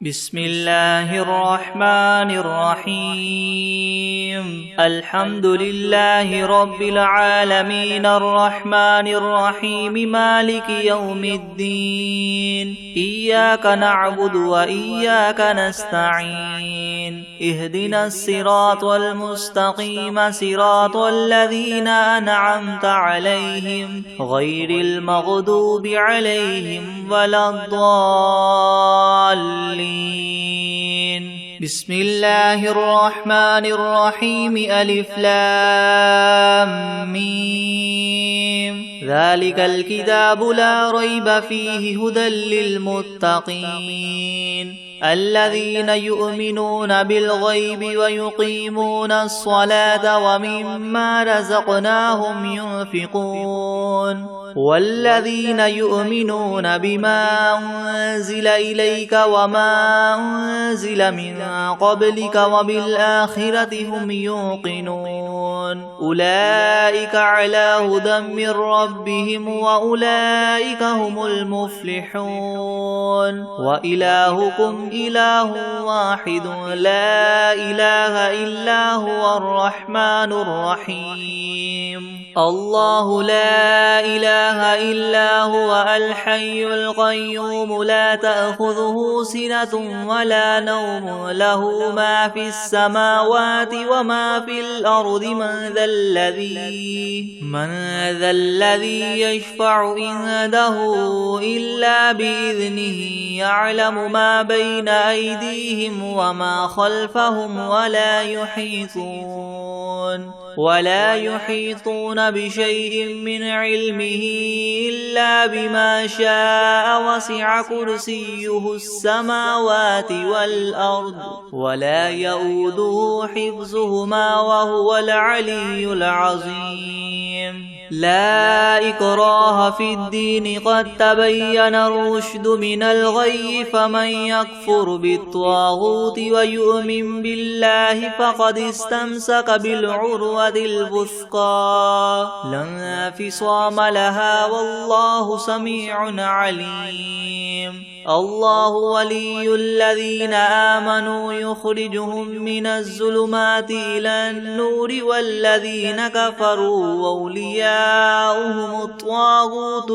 بسم الله الرحمن الرحيم الحمد لله رب العالمين الرحمن الرحيم مالك يوم الدين إياك نعبد وإياك نستعين اهدنا الصراط المستقيم صراط الذين أنعمت عليهم غير المغضوب عليهم ولا الضالين. بسم الله الرحمن الرحيم ألف لام ميم ذلك الكتاب لا ريب فيه هدى للمتقين الذين يؤمنون بالغيب ويقيمون الصلاة ومما رزقناهم ينفقون والذين يؤمنون بما أنزل إليك وما أنزل من قبلك وبالآخرة هم يوقنون أولئك على هدى من ربهم وأولئك هم المفلحون وإلهكم إله واحد لا إله إلا هو الرحمن الرحيم الله لا إله إلا هو الحي القيوم لا تأخذه سنة ولا نوم له ما في السماوات وما في الأرض من ذا الذي يشفع عنده إلا بإذنه يعلم ما بين أيديهم وما خلفهم ولا يحيطون بشيء من علمه إلا بما شاء وسع كرسيه السماوات والأرض ولا يؤوده حفظهما وهو العلي العظيم لا إكراه في الدين قد تبين الرشد من الغي فمن يكفر بالطاغوت ويؤمن بالله فقد استمسك بالعروة الوثقى لا انفصام لها والله سميع عليم الله ولي الذين آمنوا يخرجهم من الظلمات إلى النور والذين كفروا أولياؤهم الطاغوت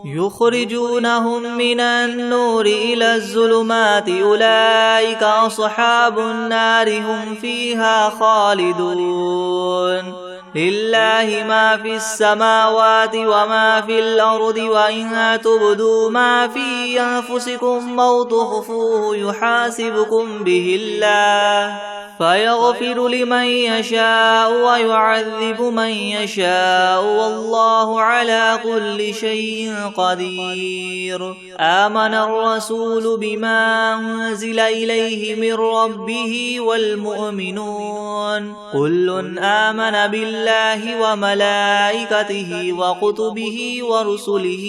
يخرجونهم من النور إلى الظلمات أولئك أصحاب النار هم فيها خالدون لله ما في السماوات وما في الأرض وإن تبدوا ما في أنفسكم أو تخفوه يحاسبكم به الله فيغفر لمن يشاء ويعذب من يشاء والله على كل شيء قدير آمن الرسول بما أنزل إليه من ربه والمؤمنون كل آمن بالله وملائكته وكتبه ورسله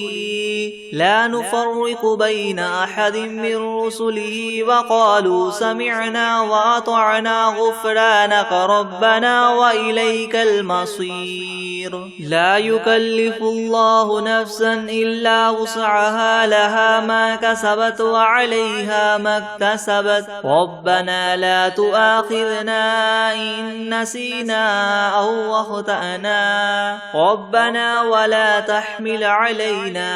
لا نفرق بين أحد من رسله وقالوا سمعنا وأطعنا غفرانك ربنا وإليك المصير لا يكلف الله نفسا إلا وسعها لها ما كسبت وعليها ما اكتسبت ربنا لا تؤاخذنا إن نسينا أو أخطأنا ربنا ولا تحمل علينا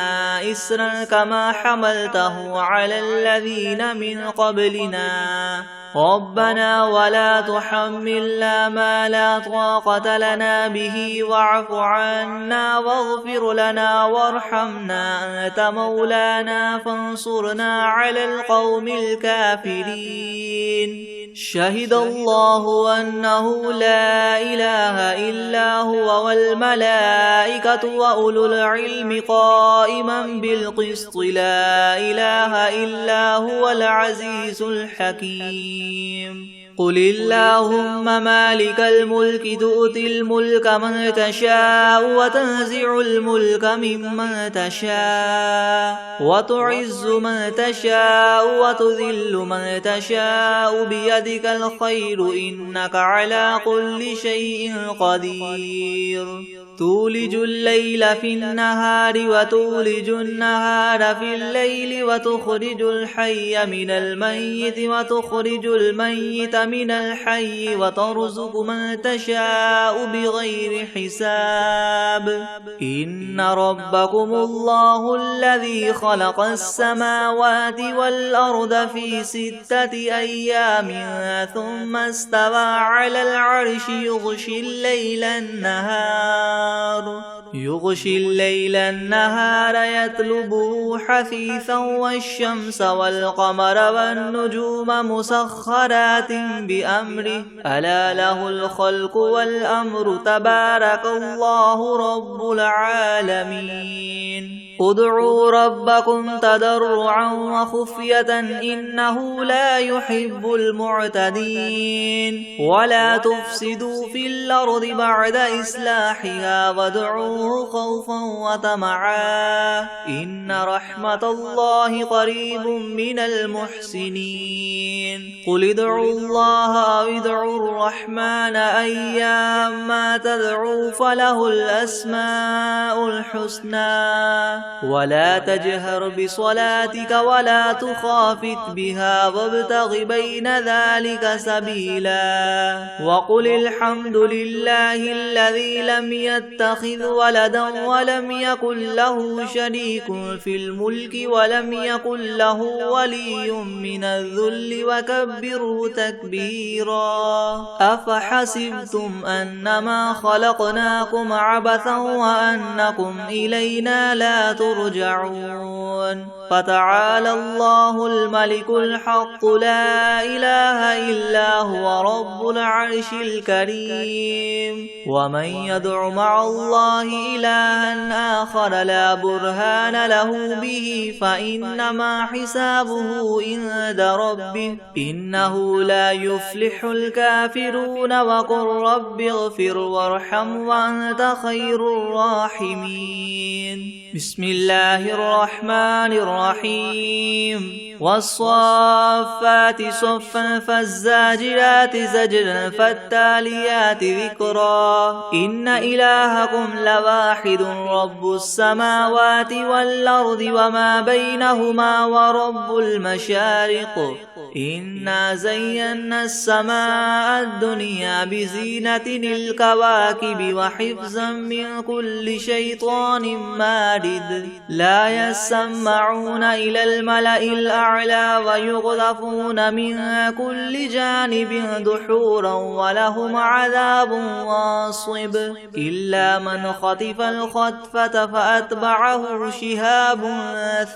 إسرا كما حملته على الذين من قبلنا ربنا ولا تحملنا ما لا طاقة لنا به واعف عنا واغفر لنا وارحمنا أنت مولانا فانصرنا على القوم الكافرين شهد الله أنه لا إله إلا هو والملائكة وأولو العلم قائما بالقسط لا إله إلا هو العزيز الحكيم قل اللهم مالك الملك تؤتي الملك من تشاء وتنزع الملك ممن تشاء وتعز من تشاء وتذل من تشاء بيدك الخير إنك على كل شيء قدير تولج الليل في النهار وتولج النهار في الليل وتخرج الحي من الميت وتخرج الميت من الحي وترزق من تشاء بغير حساب إن ربكم الله الذي خلق السماوات والأرض في 6 أيام ثم استوى على العرش يغشي الليل النهار يطلبه حثيثا والشمس والقمر والنجوم مسخرات بأمره ألا له الخلق والأمر تبارك الله رب العالمين ادعوا ربكم تضرعا وخفية إنه لا يحب المعتدين ولا تفسدوا في الأرض بعد إصلاحها وادعوه خوفا وطمعا إن رحمة الله قريب من المحسنين قل ادعوا الله أو ادعوا الرحمن أيما تدعوا فله الأسماء الحسنى ولا تجهر بصلاتك ولا تخافت بها وابتغ بين ذلك سبيلا وقل الحمد لله الذي لم يتخذ ولدا ولم يكن له شريك في الملك ولم يكن له ولي من الذل وكبره تكبيرا أفحسبتم أنما خلقناكم عبثا وأنكم إلينا لا ترجعون فتعالى الله الملك الحق لا إله إلا هو رب العرش الكريم ومن يدع مع الله إلها آخر لا برهان له به فإنما حسابه عند ربه إنه لا يفلح الكافرون وقل رب اغفر وارحم وأنت خير الراحمين بسم الله الرحمن الرحيم والصافات صفا فالزاجرات زجرا فالتاليات ذكرا إن إلهكم لواحد رب السماوات والأرض وما بينهما ورب المشارق إنا زينا السماء الدنيا بزينة الكواكب وحفظا من كل شيطان مارد لا يسمعون إلى الملأ الأعلى ويقذفون من كل جانب دحورا ولهم عذاب واصب إلا من خطف الخطفة فأتبعه شهاب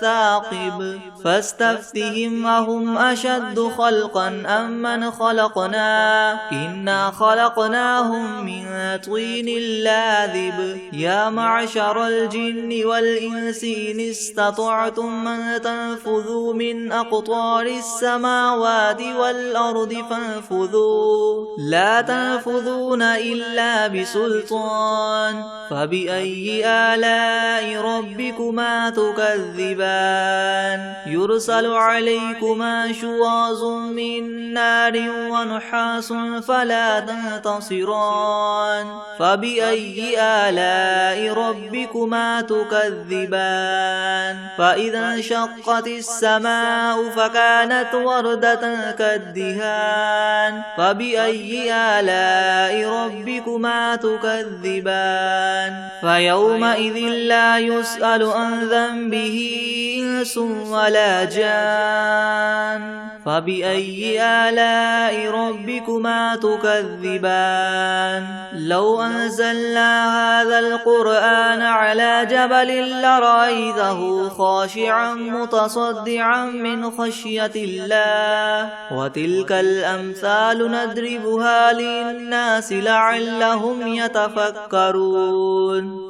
ثاقب فاستفتهم أهم أشد خلقا أم من خلقنا إنا خلقناهم من طين لاذب يا معشر الجن والإنس إن استطعتم من تنفذوا من أقطار السماوات والأرض فانفذوا لا تنفذون إلا بسلطان فبأي آلاء ربكما تكذبان يرسل عليكما شواظ من نار ونحاس فلا تنتصران فبأي آلاء ربكما تكذبان فإذا انشقت السماء فكانت وردة كالدهان فبأي آلاء ربكما تكذبان فيومئذ لا يسأل عن ذنبه إنس ولا جان فبأي آلاء ربكما تكذبان لو أنزلنا هذا القرآن على جبل لرأيته خاشعا متصدعا من خشية الله وتلك الأمثال نضربها للناس لعلهم يتفكرون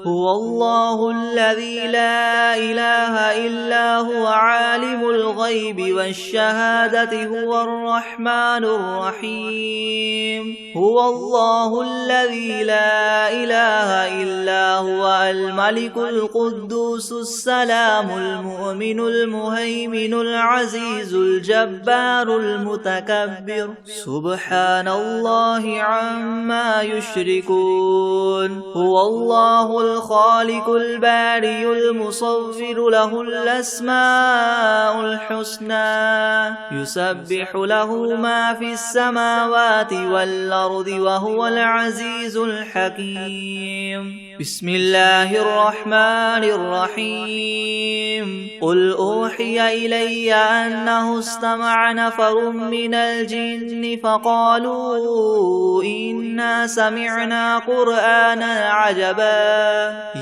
هو الله الذي لا إله إلا هو عالم الغيب والشهادة هو الرحمن الرحيم هو الله الذي لا إله إلا هو الملك القدوس السلام المؤمن المهيمن العزيز الجبار المتكبر سبحان الله عما يشركون هو الله الخالق البارئ المصور له الأسماء الحسنى يسبح له ما في السماوات والأرض وهو العزيز الحكيم بسم الله الرحمن الرحيم قل أوحي إلي أنه استمع نفر من الجن فقالوا إنا سمعنا قرآنا عجبا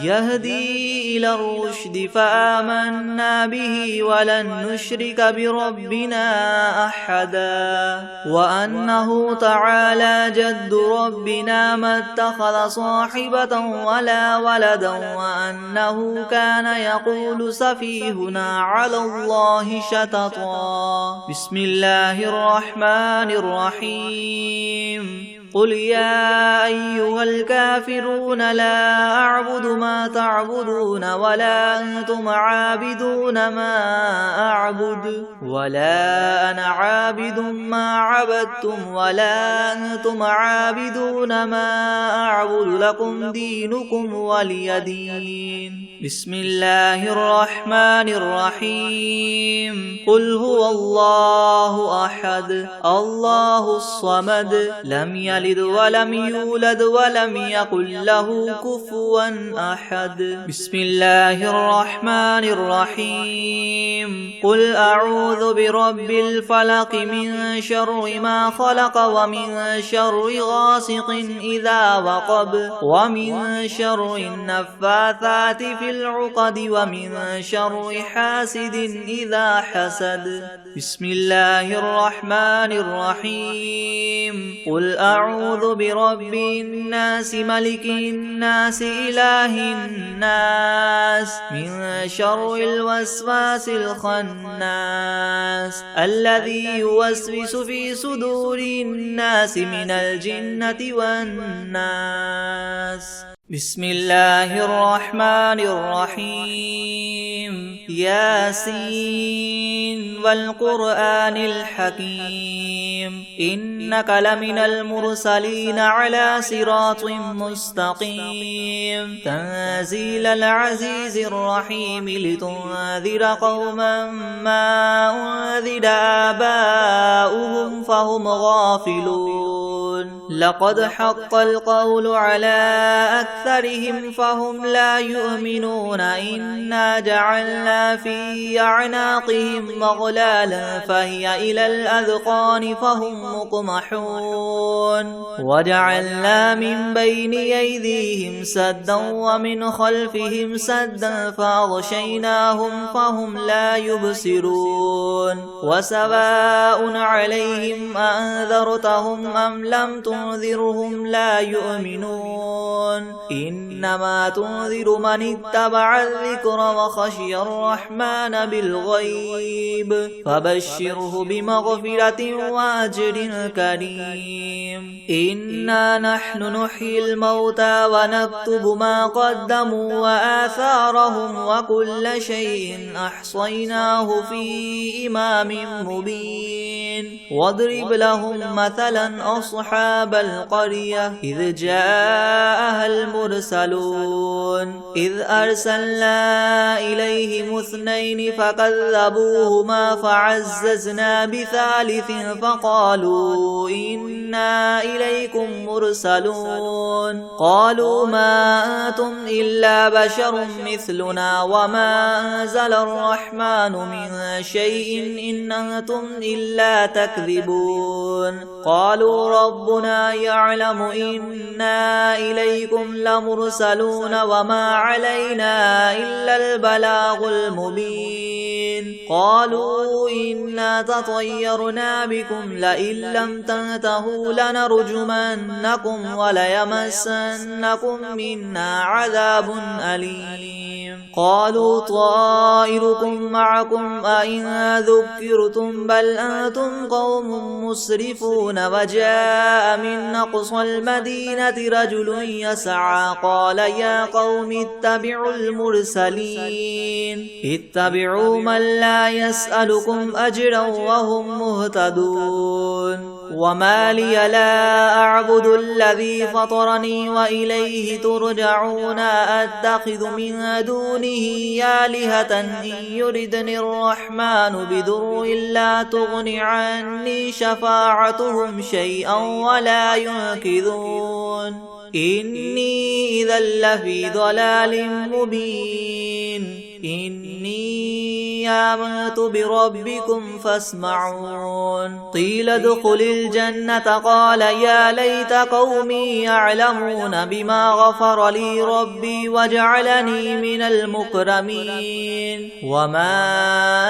يهدي إلى الرشد فآمنا به ولن نشرك بربنا أحدا وأنه تعالى جد ربنا ما اتخذ صاحبة ولا ولدا وأنه كان يقول سفيهنا على الله شططا بسم الله الرحمن الرحيم قل يا أيها الكافرون لا أعبد ما تعبدون ولا أنتم عابدون ما أعبد ولا أنا عابد ما عبدتم ولا أنتم عابدون ما أعبد لكم دينكم ولي دين بسم الله الرحمن الرحيم قل هو الله أحد الله الصمد لم يلد ولم يولد ولم يكن له كفوا أحد بسم الله الرحمن الرحيم قل أعوذ برب الفلق من شر ما خلق ومن شر غاسق إذا وقب ومن شر النفاثات في العقد ومن شر حاسد إذا حسد بسم الله الرحمن الرحيم قل أعوذ برب الناس ملك الناس إله الناس من شر الوسواس الخناس الذي يوسوس في صدور الناس من الجنة والناس بسم الله الرحمن الرحيم ياسين والقرآن الحكيم إنك لمن المرسلين على صراط مستقيم تنزيل العزيز الرحيم لتنذر قوما ما أنذر آباؤهم فهم غافلون لقد حق القول على أكثرهم فهم لا يؤمنون إنا جعلنا في أعناقهم مغلالا فهي إلى الأذقان فهم مقمحون وجعلنا من بين أيديهم سدا ومن خلفهم سدا فأغشيناهم فهم لا يبصرون وسواء عليهم أنذرتهم أم لم تنذرهم لا يؤمنون إنما تنذر من اتبع الذكر وخشي الرحمن بالغيب فبشره بمغفرة وأجر كريم إنا نحن نحيي الموتى ونكتب ما قدموا وآثارهم وكل شيء أحصيناه في إمام مبين واضرب لهم مثلا أصحاب القرية إذ جاءها المرسلون إذ أرسلنا إليهم اثنين فكذبوهما فعززنا بثالث فقالوا إنا إليكم مرسلون قالوا ما أنتم إلا بشر مثلنا وما أنزل الرحمن من شيء إن أنتم إلا تكذبون قالوا ربنا يعلم إنا إليكم لمرسلون وما علينا إلا البلاغ المبين قالوا إنا تطيرنا بكم لئن لم تنتهوا لنرجمنكم وليمسنكم منا عذاب أليم قالوا طائركم معكم أئن ذكرتم بل أنتم قوم مسرفون وجاء من أقصى المدينة رجل يسعى قال يا قوم اتبعوا المرسلين اتبعوا من لا يسألكم أجرا وهم مهتدون وما لي لا أعبد الذي فطرني وإليه ترجعون أتخذ من دونه آلهة إن يردني الرحمن بضر لا تغن عني شفاعتهم شيئا ولا ينقذون إني إذا لفي ضلال مبين إني آمنت بربكم فاسمعون قيل ادخل الجنة قال يا ليت قومي يعلمون بما غفر لي ربي وجعلني من المكرمين وما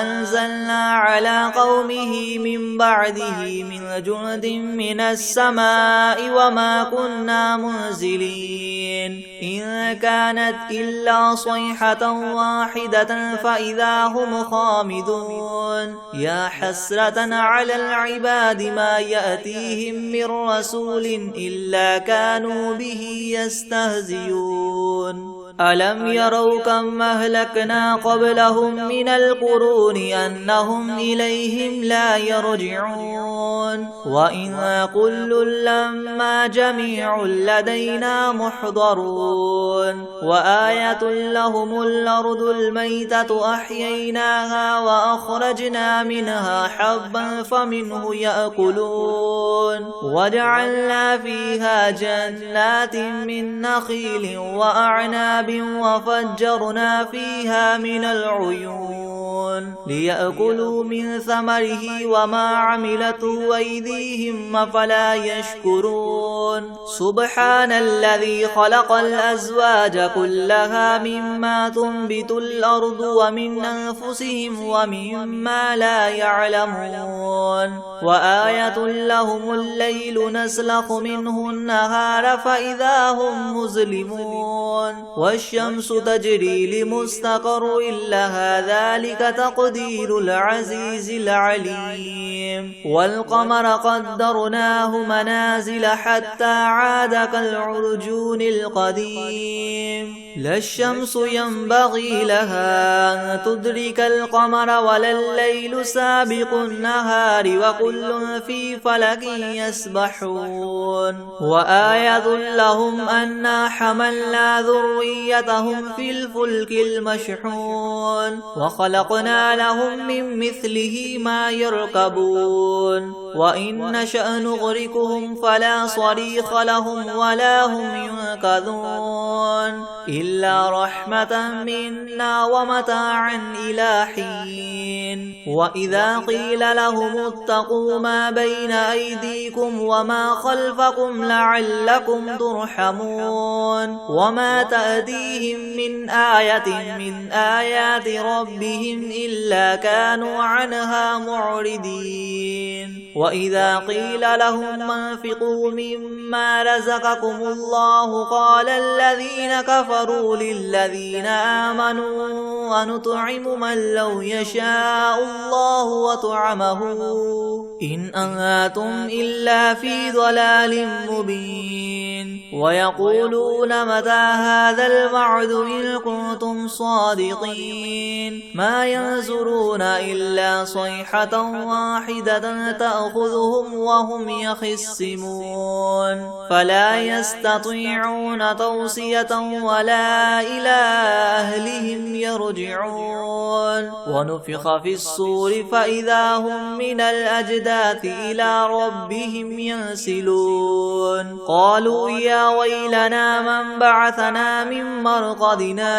أنزلنا على قومه من بعده من جند من السماء وما كنا منزلين إن كانت إلا صيحة واحدة فإذا هم خامدون يا حسرة على العباد ما يأتيهم من رسول إلا كانوا به يستهزئون ألم يروا كم أهلكنا قبلهم من القرون أنهم إليهم لا يرجعون وإن كل لما جميع لدينا محضرون وآية لهم الأرض الميتة أحييناها وأخرجنا منها حبا فمنه يأكلون وجعلنا فيها جنات من نخيل وأعناب وفجرنا فيها من العيون ليأكلوا من ثمره وما عملته أيديهم أفلا يشكرون سبحان الذي خلق الأزواج كلها مما تنبت الأرض ومن أنفسهم ومما لا يعلمون وآية لهم الليل نسلخ منه النهار فإذا هم مظلمون والشمس تجري لمستقر لها ذلك تقدير العزيز العليم والقمر قدرناه منازل حتى عاد كالعرجون القديم لا الشمس ينبغي لها أن تدرك القمر ولا الليل سابق النهار وكل في فلك يسبحون وآية لهم أنا حملنا ذريتهم في الفلك المشحون وخلقنا لهم من مثله ما يركبون وإن نشأ نغرقهم فلا صريخ لهم ولا هم ينقذون إلا رحمة منا ومتاعا إلى حين وإذا قيل لهم اتقوا ما بين أيديكم وما خلفكم لعلكم ترحمون وما تأتيهم من آية من آيات ربهم إلا كانوا عنها معرضين وإذا قيل لهم انفقوا مما رزقكم الله قال الذين كفروا للذين آمنوا ونطعم من لو يشاء الله وطعمه إن أنتم إلا في ضلال مبين ويقولون متى هذا الوعد إن كنتم صادقين ما ينظرون إلا صيحة واحدة تأخذهم وهم يخصمون فلا يستطيعون توصية ولا إلى أهلهم يرجعون ونفخ في الصور فإذا هم من الأجداث إلى ربهم ينسلون قالوا يا ويلنا من بعثنا من مرقدنا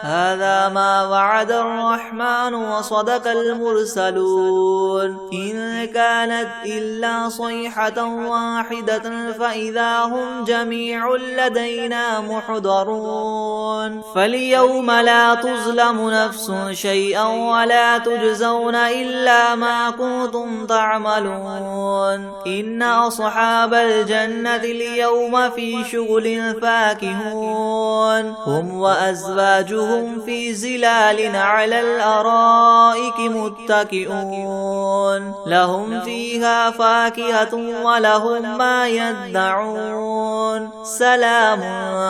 هذا ما وعد الرحمن وصدق المرسلون إن كان كانت إلا صيحة واحدة فإذا هم جميع لدينا محضرون فاليوم لا تظلم نفس شيئا ولا تجزون إلا ما كنتم تعملون إن أصحاب الجنة اليوم في شغل فاكهون هم وأزواجهم في زلال على الأرائك متكئون لهم فيها فاكهة ولهم ما يدعون سلام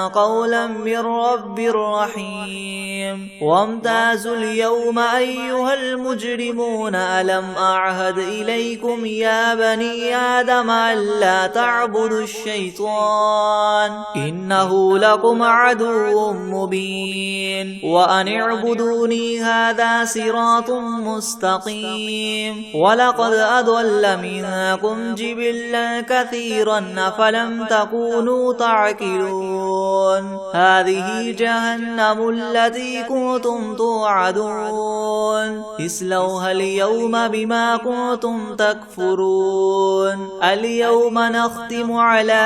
قولا من رب رحيم وامتازوا اليوم أيها المجرمون ألم أعهد إليكم يا بني آدم ألا تعبدوا الشيطان إنه لكم عدو مبين وأن اعبدوني هذا صراط مستقيم ولقد أضل منكم جبلا كثيرا فلم تكونوا تعقلون هذه جهنم التي كنتم توعدون اصلوها اليوم بما كنتم تكفرون اليوم نختم على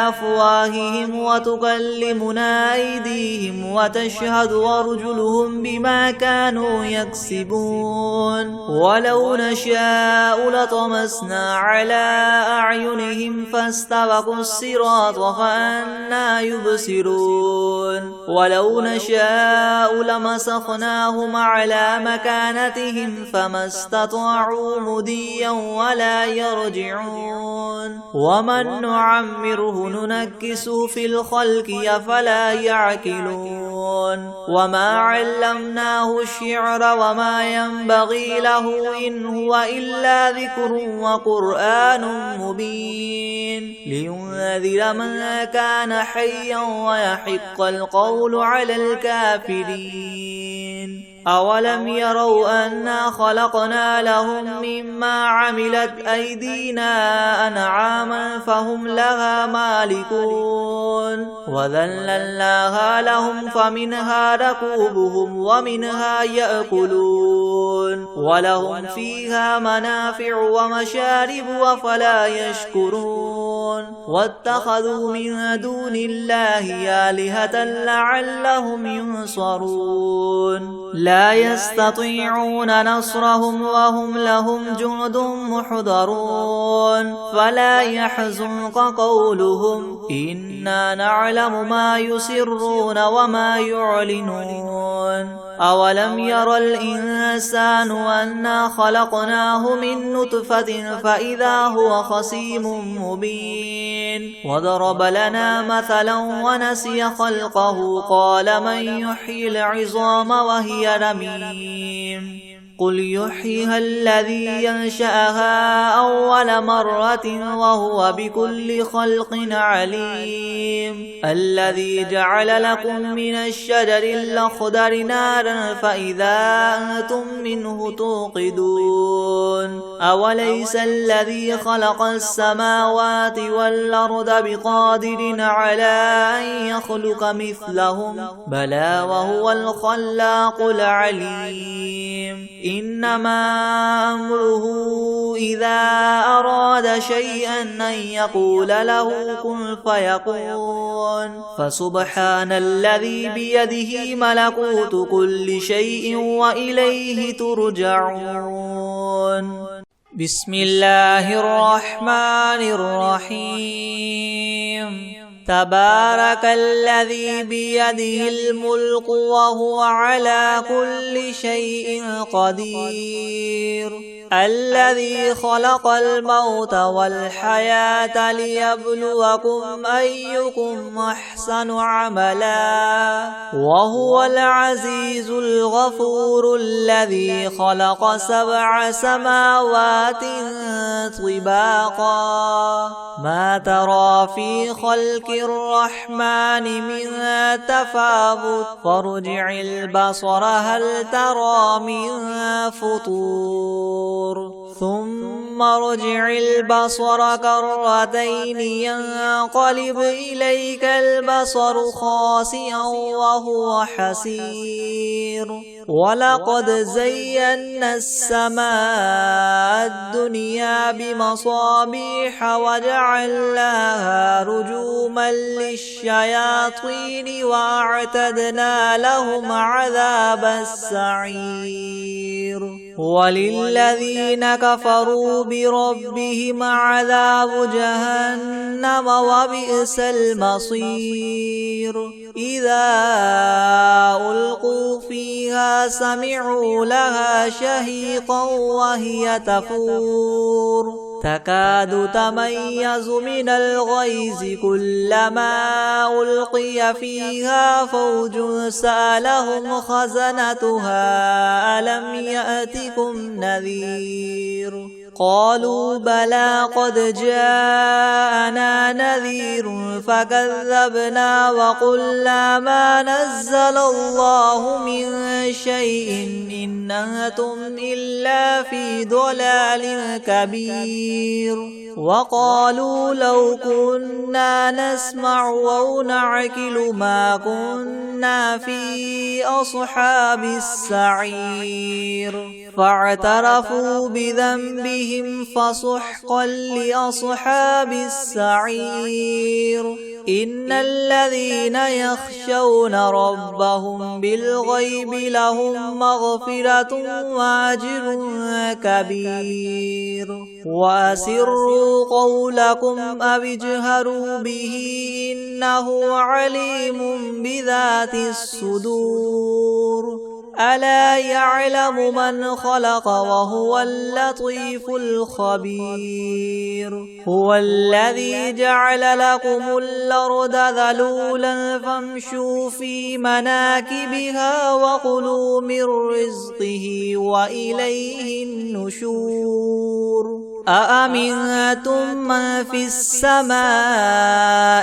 أفواههم وتكلمنا أيديهم وتشهد أرجلهم بما كانوا يكسبون ولو نشاء لطمسنا على أعينهم فاستبقوا الصراط فأنى يبصرون ولو نشاء لمسخناهم على مكانتهم فما استطاعوا مديا ولا يرجعون ومن نعمره ننكسه في الخلق أفلا يعقلون وما علمناه الشعر وما ينبغي له إن هو إلا ذكر وقرآن مبين لينذر من كان حيا ويحق القول على الكافرين أولم يروا أنا خلقنا لهم مما عملت أيدينا أنعاما فهم لها مالكون وذللناها لهم فمنها ركوبهم ومنها يأكلون ولهم فيها منافع ومشارب وفلا يشكرون واتخذوا من دون الله آلهة لعلهم ينصرون لا يستطيعون نصرهم وهم لهم جند محضرون فلا يحزنك قولهم إنا نعلم ما يسرون وما يعلنون أولم ير الإنسان أنا خلقناه من نطفة فإذا هو خصيم مبين وضرب لنا مثلا ونسي خلقه قال من يحيي العظام وهي رميم قل يحييها الذي ينشأها أول مرة وهو بكل خلق عليم الذي جعل لكم من الشجر الأخضر نارا فإذا أنتم منه توقدون أوليس الذي خلق السماوات والأرض بقادر على أن يخلق مثلهم بلى وهو الخلاق العليم إنما أمره إذا أراد شيئا أن يقول له كن فيكون فسبحان الذي بيده ملكوت كل شيء وإليه ترجعون بسم الله الرحمن الرحيم تبارك الذي بيده الملك وهو على كل شيء قدير الذي خلق الموت والحياة ليبلوكم أيكم أحسن عملا وهو العزيز الغفور الذي خلق 7 سماوات طباقا ما ترى في خلق الرحمن من تفاوت فارجع البصر هل ترى من فطور ثم ثم ارجع البصر كرتين ينقلب إليك البصر خاسئا وهو حسير ولقد زينا السماء الدنيا بمصابيح وجعلناها رجوما للشياطين وأعتدنا لهم عذاب السعير وللذين كفروا بربهم عذاب جهنم وبئس المصير إذا ألقوا فيها سمعوا لها شهيقا وهي تفور تكاد تميز من الغيظ كلما ألقي فيها فوج سألهم خزنتها ألم يأتكم نذير قالوا بلى قد جاءنا نذير فكذبنا وقلنا ما نزل الله من شيء إن أنتم إلا في ضلال كبير وقالوا لو كنا نسمع أو نعقل ما كنا في أصحاب السعير فاعترفوا بذنبهم فسحقا لأصحاب السعير إن الذين يخشون ربهم بالغيب لهم مغفرة وأجر كبير وأسروا قولكم أو اجهروا به إنه عليم بذات الصدور ألا يعلم من خلق وهو اللطيف الخبير هو الذي جعل لكم الأرض ذلولا فامشوا في مناكبها وكلوا من رزقه وإليه النشور أأمنتم من في السماء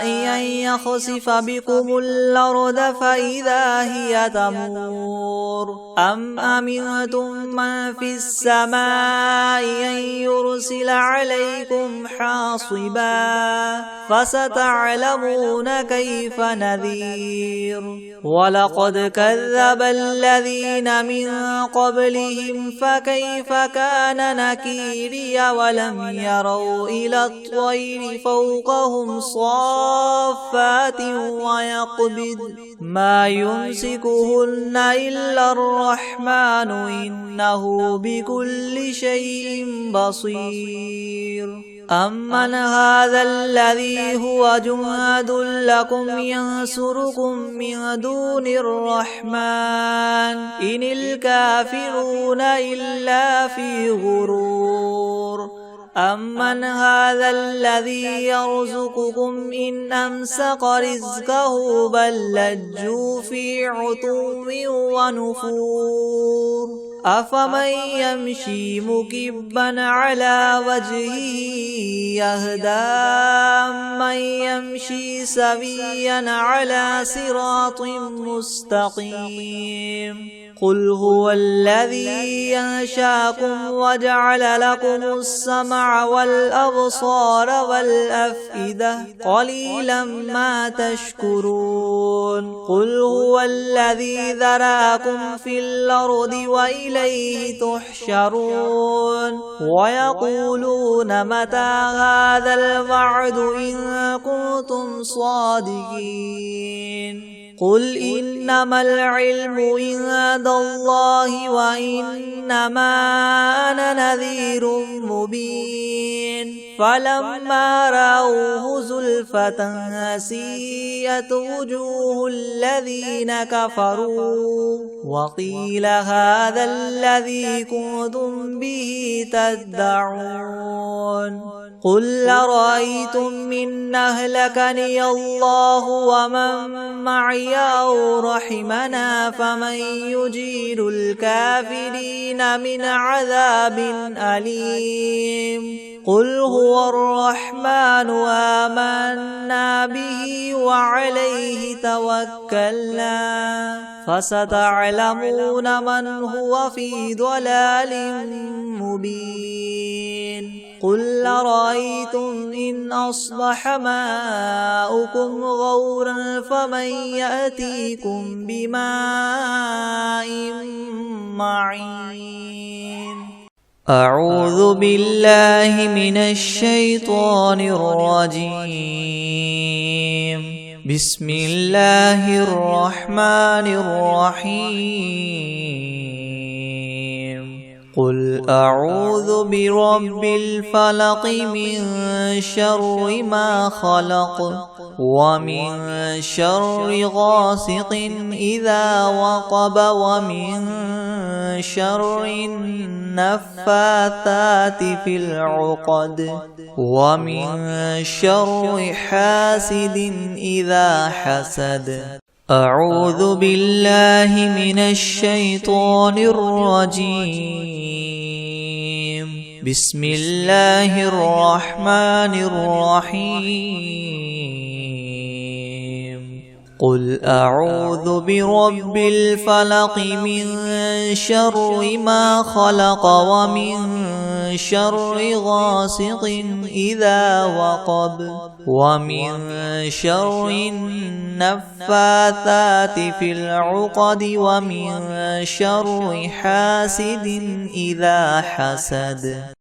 أن يخسف بكم الأرض فإذا هي تمور أم أمنتم من في السماء أن يرسل عليكم حاصبا فستعلمون كيف نذير ولقد كذب الذين من قبلهم فكيف كان نكيري ولم يروا إلى الطير فوقهم صافات ويقبض ما يمسكهن إلا الرحمن إنه بكل شيء بصير أمن هذا الذي هو جند لكم ينصركم من دون الرحمن إن الكافرون إلا في غرور أمن هذا الذي يرزقكم إن أمسك رزقه بل لجوا في عتو ونفور أفمن يمشي مكبا على وجهه يهدى من يمشي سويا على صراط مستقيم قل هو الذي ينشاكم وجعل لكم السمع والأبصار والأفئدة قليلا ما تشكرون قل هو الذي ذراكم في الأرض وإليه تحشرون ويقولون متى هذا الوعد إن كنتم صادقين قل إنما العلم عند الله وإنما أنا نذير مبين فلما رأوه زلفة سيئت وجوه الذين كفروا وقيل هذا الذي كنتم به تدعون قل أرأيتم إن أهلكني الله ومن معي أو رحمنا فمن يجير الكافرين من عذاب أليم قل هو الرحمن آمنا به وعليه توكلنا فستعلمون من هو في ضلال مبين قل أرأيتم إن أصبح ماؤكم غورا فمن يأتيكم بماء معين أعوذ بالله من الشيطان الرجيم بسم الله الرحمن الرحيم قل أعوذ برب الفلق من شر ما خلق ومن شر غاسق إذا وقب ومن شر النفاثات في العقد ومن شر حاسد إذا حسد أعوذ بالله من الشيطان الرجيم بسم الله الرحمن الرحيم قل أعوذ برب الفلق من شر ما خلق ومن شر غاسق إذا وقب ومن شر النفاثات في العقد ومن شر حاسد إذا حسد